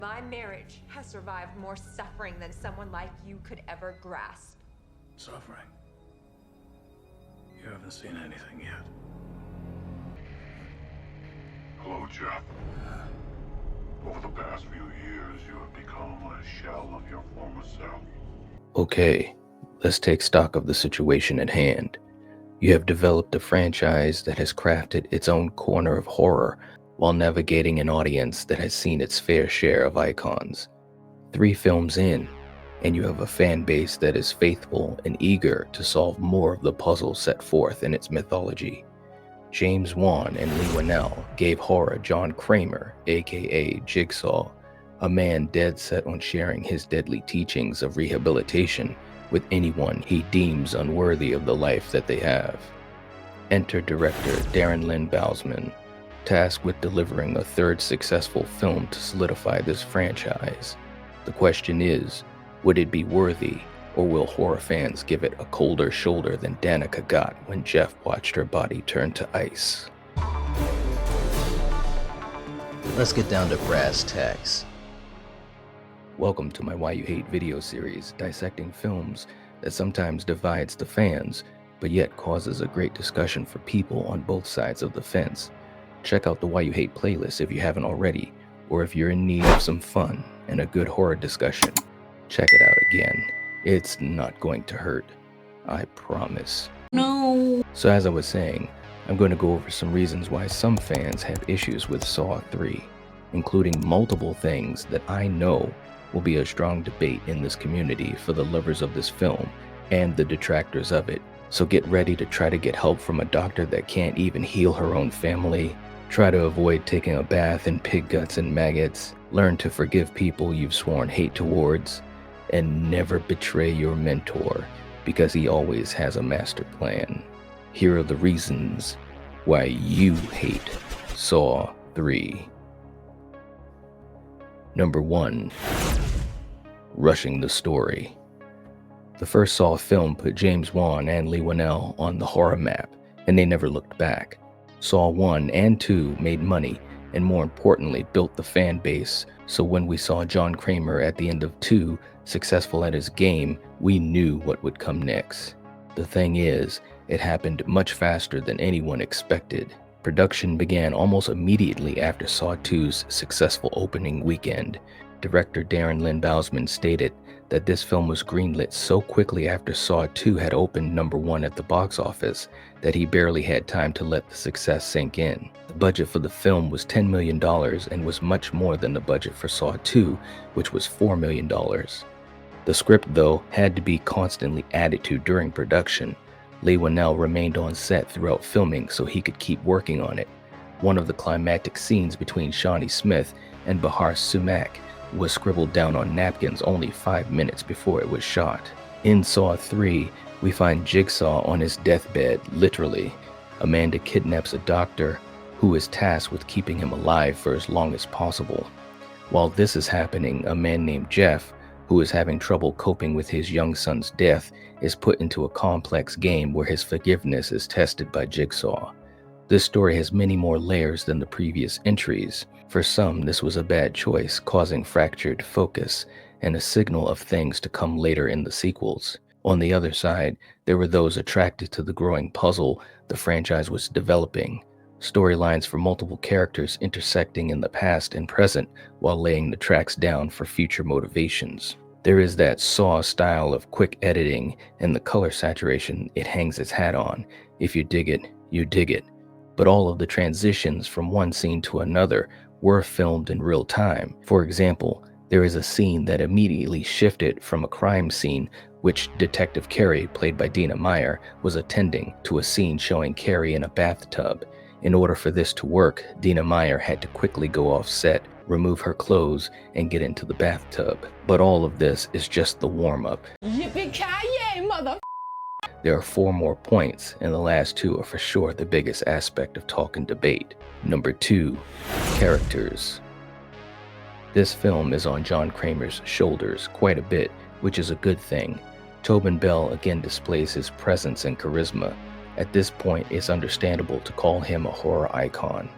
My marriage has survived more suffering than someone like you could ever grasp. Suffering? You haven't seen anything yet. Hello, Jeff. Over the past few years, you have become a shell of your former self. Okay, let's take stock of the situation at hand. You have developed a franchise that has crafted its own corner of horror while navigating an audience that has seen its fair share of icons. 3 films in, and you have a fan base that is faithful and eager to solve more of the puzzle set forth in its mythology. James Wan and Leigh Whannell gave horror John Kramer, aka Jigsaw, a man dead set on sharing his deadly teachings of rehabilitation with anyone he deems unworthy of the life that they have. Enter director Darren Lynn Bousman, tasked with delivering a 3rd successful film to solidify this franchise. The question is, would it be worthy, or will horror fans give it a colder shoulder than Danica got when Jeff watched her body turn to ice? Let's get down to brass tacks. Welcome to my Why You Hate video series, dissecting films that sometimes divides the fans, but yet causes a great discussion for people on both sides of the fence. Check out the Why You Hate playlist if you haven't already, or if you're in need of some fun and a good horror discussion, check it out again. It's not going to hurt, I promise. No. So as I was saying, I'm going to go over some reasons why some fans have issues with Saw 3, including multiple things that I know will be a strong debate in this community for the lovers of this film and the detractors of it. So get ready to try to get help from a doctor that can't even heal her own family, try to avoid taking a bath in pig guts and maggots, learn to forgive people you've sworn hate towards, and never betray your mentor because he always has a master plan. Here are the reasons why you hate Saw 3. Number 1. Rushing the story. The first Saw film put James Wan and Leigh Whannell on the horror map, and they never looked back. Saw 1 and 2 made money, and more importantly built the fan base, so when we saw John Kramer at the end of 2 successful at his game, we knew what would come next. The thing is, it happened much faster than anyone expected. Production began almost immediately after Saw 2's successful opening weekend. Director Darren Lynn Bousman stated that this film was greenlit so quickly after Saw 2 had opened number 1 at the box office that he barely had time to let the success sink in. The budget for the film was $10 million and was much more than the budget for Saw 2, which was $4 million. The script, though, had to be constantly added to during production. Leigh Whannell remained on set throughout filming so he could keep working on it. One of the climactic scenes between Shawnee Smith and Bahar Sumac was scribbled down on napkins only 5 minutes before it was shot. In Saw 3, we find Jigsaw on his deathbed, literally. Amanda kidnaps a doctor who is tasked with keeping him alive for as long as possible. While this is happening, a man named Jeff, who is having trouble coping with his young son's death, is put into a complex game where his forgiveness is tested by Jigsaw. This story has many more layers than the previous entries. For some, this was a bad choice, causing fractured focus and a signal of things to come later in the sequels. On the other side, there were those attracted to the growing puzzle the franchise was developing, storylines for multiple characters intersecting in the past and present while laying the tracks down for future motivations. There is that Saw style of quick editing and the color saturation it hangs its hat on. If you dig it, you dig it. But all of the transitions from one scene to another were filmed in real time. For example, there is a scene that immediately shifted from a crime scene which Detective Carey, played by Dina Meyer, was attending, to a scene showing Carey in a bathtub. In order for this to work, Dina Meyer had to quickly go off set, remove her clothes, and get into the bathtub. But all of this is just the warm-up. Yippee-ki-yay, mother... There are 4 more points, and the last 2 are for sure the biggest aspect of talk and debate. Number 2, characters. This film is on John Kramer's shoulders quite a bit, which is a good thing. Tobin Bell again displays his presence and charisma. At this point, it's understandable to call him a horror icon.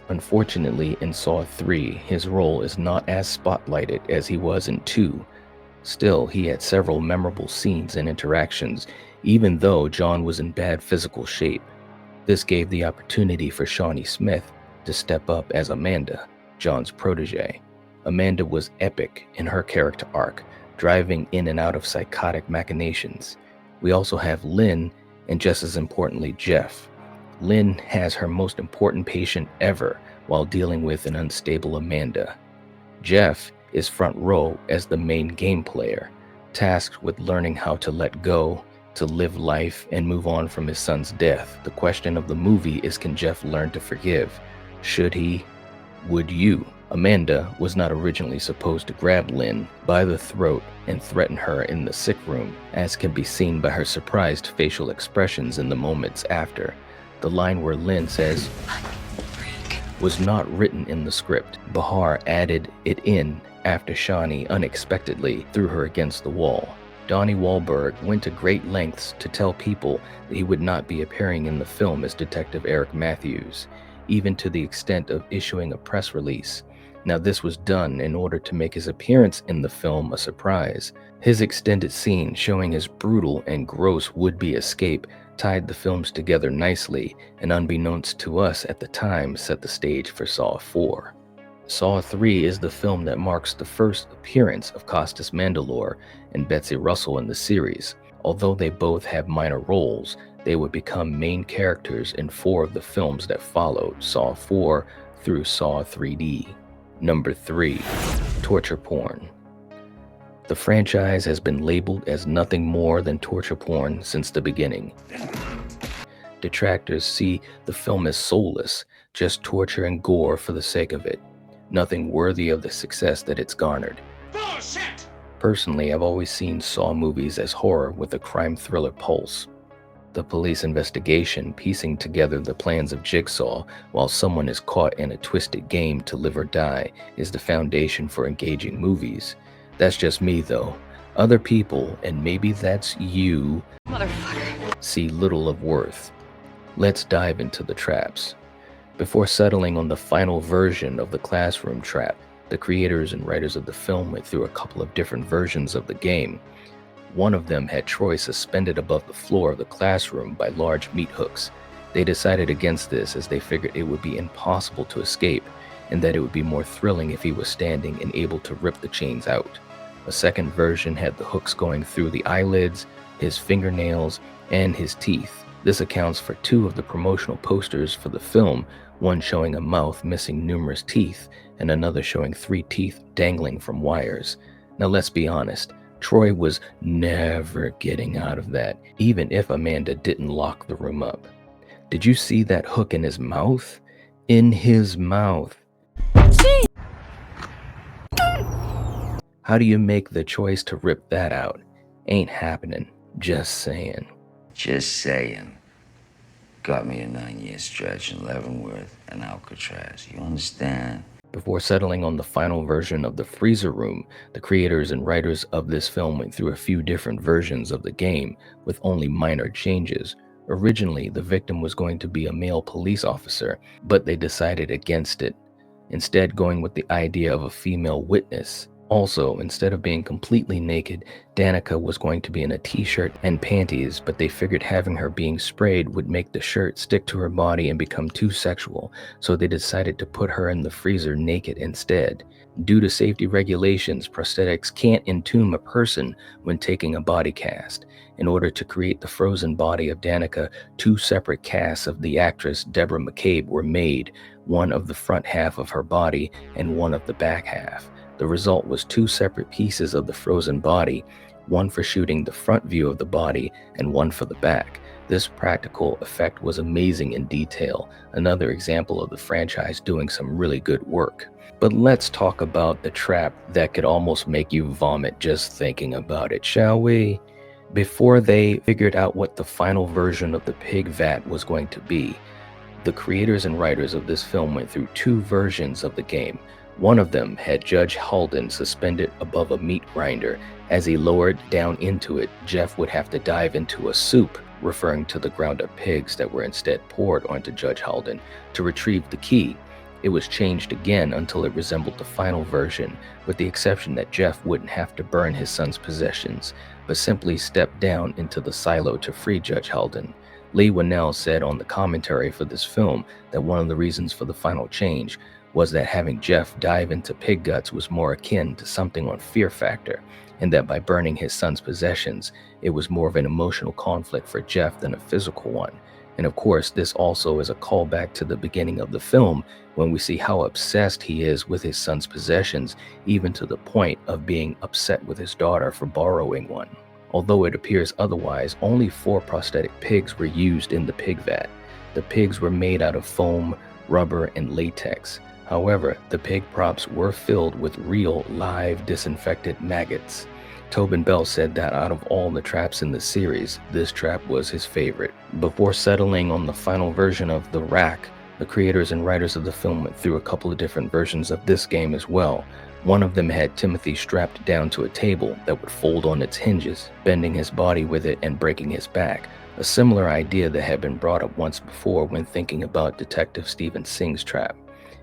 Unfortunately, in Saw 3, his role is not as spotlighted as he was in 2. Still, he had several memorable scenes and interactions, even though John was in bad physical shape. This gave the opportunity for Shawnee Smith to step up as Amanda, John's protege. Amanda was epic in her character arc, driving in and out of psychotic machinations. We also have Lynn, and just as importantly, Jeff. Lynn has her most important patient ever while dealing with an unstable Amanda. Jeff is front row as the main game player, tasked with learning how to let go, to live life, and move on from his son's death. The question of the movie is, can Jeff learn to forgive? Should he? Would you? Amanda was not originally supposed to grab Lynn by the throat and threaten her in the sick room, as can be seen by her surprised facial expressions in the moments after. The line where Lynn says, was not written in the script. Bahar added it in after Shawnee unexpectedly threw her against the wall. Donnie Wahlberg went to great lengths to tell people that he would not be appearing in the film as Detective Eric Matthews, even to the extent of issuing a press release. Now, this was done in order to make his appearance in the film a surprise. His extended scene showing his brutal and gross would-be escape tied the films together nicely, and unbeknownst to us at the time, set the stage for Saw 4. Saw 3 is the film that marks the first appearance of Costas Mandylor and Betsy Russell in the series. Although they both have minor roles, they would become main characters in 4 of the films that followed, Saw 4 through Saw 3D. Number 3. Torture porn. The franchise has been labeled as nothing more than torture porn since the beginning. Detractors see the film as soulless, just torture and gore for the sake of it. Nothing worthy of the success that it's garnered. Bullshit! Personally, I've always seen Saw movies as horror with a crime thriller pulse. The police investigation piecing together the plans of Jigsaw while someone is caught in a twisted game to live or die is the foundation for engaging movies. That's just me though. Other people, and maybe that's you, motherfucker, see little of worth. Let's dive into the traps. Before settling on the final version of the classroom trap, the creators and writers of the film went through a couple of different versions of the game. One of them had Troy suspended above the floor of the classroom by large meat hooks. They decided against this as they figured it would be impossible to escape, and that it would be more thrilling if he was standing and able to rip the chains out. A second version had the hooks going through the eyelids, his fingernails, and his teeth. This accounts for 2 of the promotional posters for the film, one showing a mouth missing numerous teeth, and another showing 3 teeth dangling from wires. Now let's be honest, Troy was never getting out of that, even if Amanda didn't lock the room up. Did you see that hook in his mouth? In his mouth. How do you make the choice to rip that out? Ain't happening. Just saying. Just saying. Got me a 9-year stretch in Leavenworth and Alcatraz. You understand? Before settling on the final version of the freezer room, the creators and writers of this film went through a few different versions of the game with only minor changes. Originally, the victim was going to be a male police officer, but they decided against it, instead going with the idea of a female witness. Also, instead of being completely naked, Danica was going to be in a t-shirt and panties, but they figured having her being sprayed would make the shirt stick to her body and become too sexual, so they decided to put her in the freezer naked instead. Due to safety regulations, prosthetics can't entomb a person when taking a body cast. In order to create the frozen body of Danica, 2 separate casts of the actress Deborah McCabe were made, one of the front half of her body and one of the back half. The result was 2 separate pieces of the frozen body, one for shooting the front view of the body and one for the back. This practical effect was amazing in detail, another example of the franchise doing some really good work. But let's talk about the trap that could almost make you vomit just thinking about it, shall we? Before they figured out what the final version of the pig vat was going to be, the creators and writers of this film went through 2 versions of the game. One of them had Judge Halden suspended above a meat grinder. As he lowered down into it, Jeff would have to dive into a soup, referring to the ground up pigs that were instead poured onto Judge Halden, to retrieve the key. it was changed again until it resembled the final version, with the exception that Jeff wouldn't have to burn his son's possessions, but simply step down into the silo to free Judge Halden. Leigh Whannell said on the commentary for this film that one of the reasons for the final change was that having Jeff dive into pig guts was more akin to something on Fear Factor, and that by burning his son's possessions, it was more of an emotional conflict for Jeff than a physical one. And of course, this also is a callback to the beginning of the film when we see how obsessed he is with his son's possessions, even to the point of being upset with his daughter for borrowing one. Although it appears otherwise, only 4 prosthetic pigs were used in the pig vat. The pigs were made out of foam, rubber, and latex. However, the pig props were filled with real, live, disinfected maggots. Tobin Bell said that out of all the traps in the series, this trap was his favorite. Before settling on the final version of the rack, the creators and writers of the film went through a couple of different versions of this game as well. One of them had Timothy strapped down to a table that would fold on its hinges, bending his body with it and breaking his back, a similar idea that had been brought up once before when thinking about Detective Stephen Singh's trap.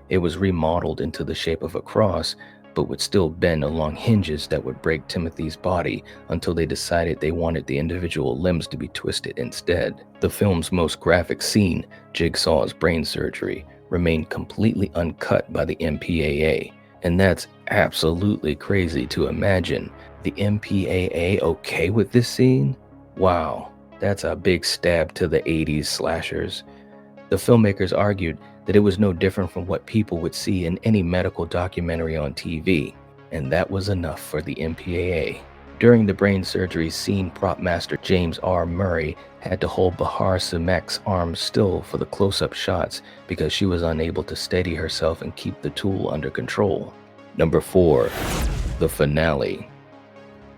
It was remodeled into the shape of a cross, but would still bend along hinges that would break Timothy's body until they decided they wanted the individual limbs to be twisted instead. The film's most graphic scene, Jigsaw's brain surgery, remained completely uncut by the MPAA. And that's absolutely crazy to imagine. The MPAA okay with this scene? Wow, that's a big stab to the 80s slashers. The filmmakers argued that it was no different from what people would see in any medical documentary on TV, and that was enough for the MPAA. During the brain surgery scene, prop master James R. Murray had to hold Bahar Sumek's arms still for the close-up shots because she was unable to steady herself and keep the tool under control. Number 4. The finale.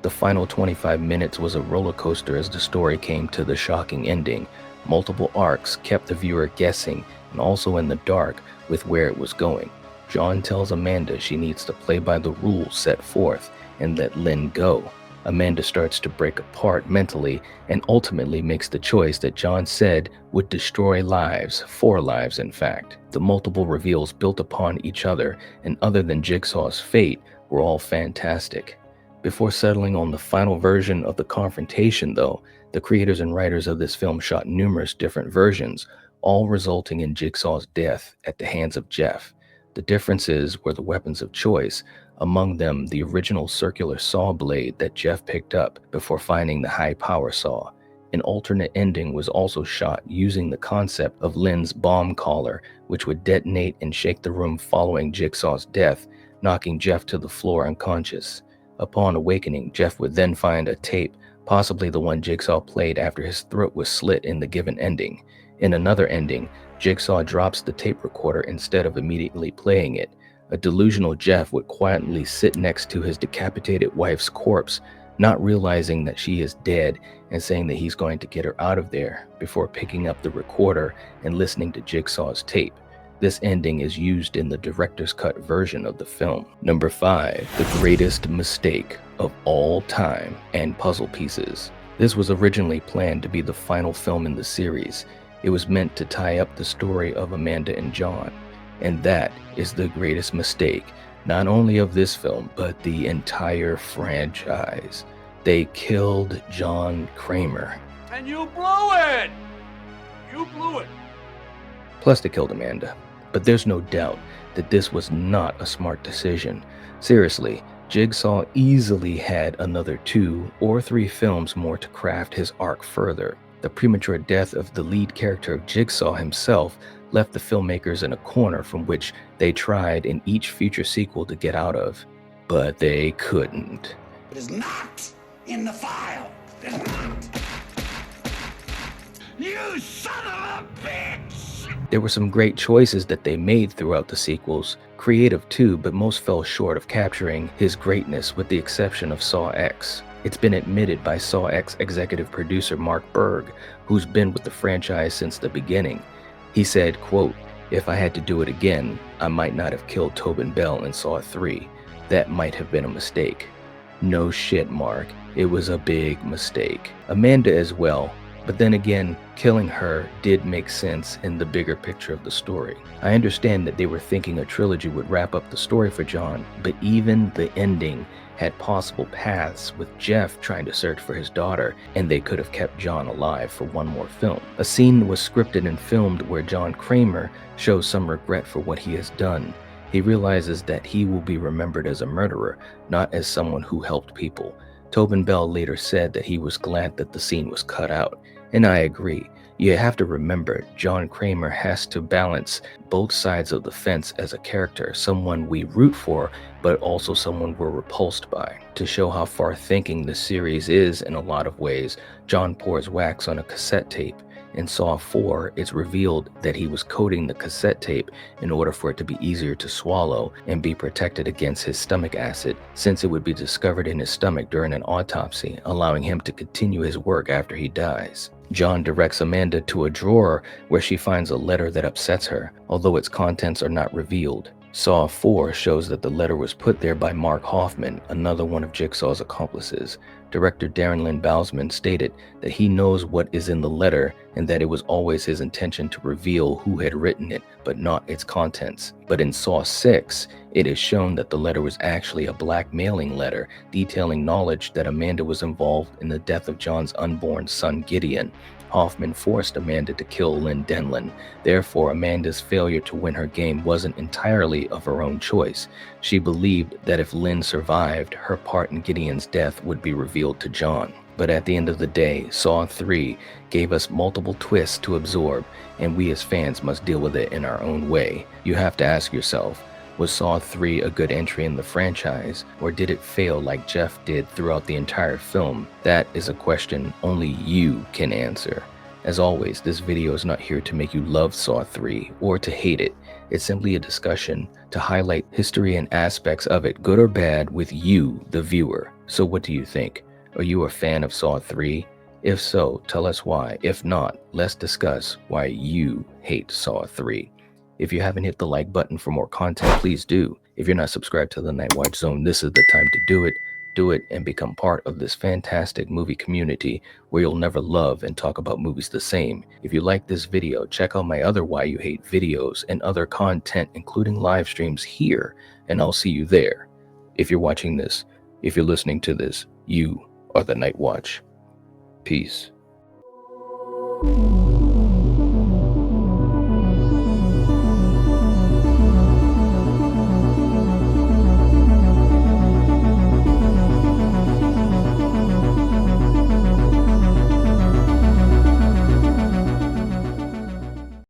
The final 25 minutes was a roller coaster as the story came to the shocking ending. Multiple arcs kept the viewer guessing and also in the dark with where it was going. John tells Amanda she needs to play by the rules set forth and let Lynn go. Amanda starts to break apart mentally and ultimately makes the choice that John said would destroy lives, 4 lives in fact. The multiple reveals built upon each other and other than Jigsaw's fate were all fantastic. Before settling on the final version of the confrontation though, the creators and writers of this film shot numerous different versions, all resulting in Jigsaw's death at the hands of Jeff. The differences were the weapons of choice, among them the original circular saw blade that Jeff picked up before finding the high power saw. An alternate ending was also shot using the concept of Lynn's bomb collar, which would detonate and shake the room following Jigsaw's death, knocking Jeff to the floor unconscious. Upon awakening, Jeff would then find a tape, possibly the one Jigsaw played after his throat was slit in the given ending. In another ending, Jigsaw drops the tape recorder instead of immediately playing it. A delusional Jeff would quietly sit next to his decapitated wife's corpse, not realizing that she is dead and saying that he's going to get her out of there before picking up the recorder and listening to Jigsaw's tape. This ending is used in the director's cut version of the film. Number 5, the greatest mistake of all time and puzzle pieces. This was originally planned to be the final film in the series. It was meant to tie up the story of Amanda and John. And that is the greatest mistake, not only of this film, but the entire franchise. They killed John Kramer. And you blew it! You blew it! Plus they killed Amanda. But there's no doubt that this was not a smart decision. Seriously, Jigsaw easily had another 2 or 3 films more to craft his arc further. The premature death of the lead character of Jigsaw himself left the filmmakers in a corner from which they tried in each future sequel to get out of, but they couldn't. It is not in the file. It is not. You son of a bitch! There were some great choices that they made throughout the sequels, creative too, but most fell short of capturing his greatness with the exception of Saw X. It's been admitted by Saw X executive producer Mark Berg, who's been with the franchise since the beginning. He said, quote, "If I had to do it again, I might not have killed Tobin Bell in Saw 3. That might have been a mistake." No shit, Mark. It was a big mistake. Amanda as well. But then again, killing her did make sense in the bigger picture of the story. I understand that they were thinking a trilogy would wrap up the story for John, but even the ending had possible paths, with Jeff trying to search for his daughter, and they could have kept John alive for one more film. A scene was scripted and filmed where John Kramer shows some regret for what he has done. He realizes that he will be remembered as a murderer, not as someone who helped people. Tobin Bell later said that he was glad that the scene was cut out, and I agree. You have to remember, John Kramer has to balance both sides of the fence as a character, someone we root for, but also someone we're repulsed by. To show how far-thinking the series is in a lot of ways, John pours wax on a cassette tape. In Saw 4, it's revealed that he was coating the cassette tape in order for it to be easier to swallow and be protected against his stomach acid, since it would be discovered in his stomach during an autopsy, allowing him to continue his work after he dies. John directs Amanda to a drawer where she finds a letter that upsets her, although its contents are not revealed. Saw 4 shows that the letter was put there by Mark Hoffman, another one of Jigsaw's accomplices. Director Darren Lynn Bousman stated that he knows what is in the letter and that it was always his intention to reveal who had written it, but not its contents. But in Saw 6, it is shown that the letter was actually a blackmailing letter detailing knowledge that Amanda was involved in the death of John's unborn son Gideon. Hoffman forced Amanda to kill Lynn Denlin. Therefore, Amanda's failure to win her game wasn't entirely of her own choice. She believed that if Lynn survived, her part in Gideon's death would be revealed to John. But at the end of the day, Saw 3 gave us multiple twists to absorb, and we as fans must deal with it in our own way. You have to ask yourself, was Saw 3 a good entry in the franchise, or did it fail like Jeff did throughout the entire film? That is a question only you can answer. As always, this video is not here to make you love Saw 3 or to hate it. It's simply a discussion to highlight history and aspects of it, good or bad, with you, the viewer. So what do you think? Are you a fan of Saw 3? If so, tell us why. If not, let's discuss why you hate Saw 3. If you haven't hit the like button for more content, please do. If you're not subscribed to the Night Watch Zone, this is the time to do it. Do it and become part of this fantastic movie community where you'll never love and talk about movies the same. If you like this video, check out my other Why You Hate videos and other content, including live streams here, and I'll see you there. If you're watching this, if you're listening to this, you are the Night Watch. Peace.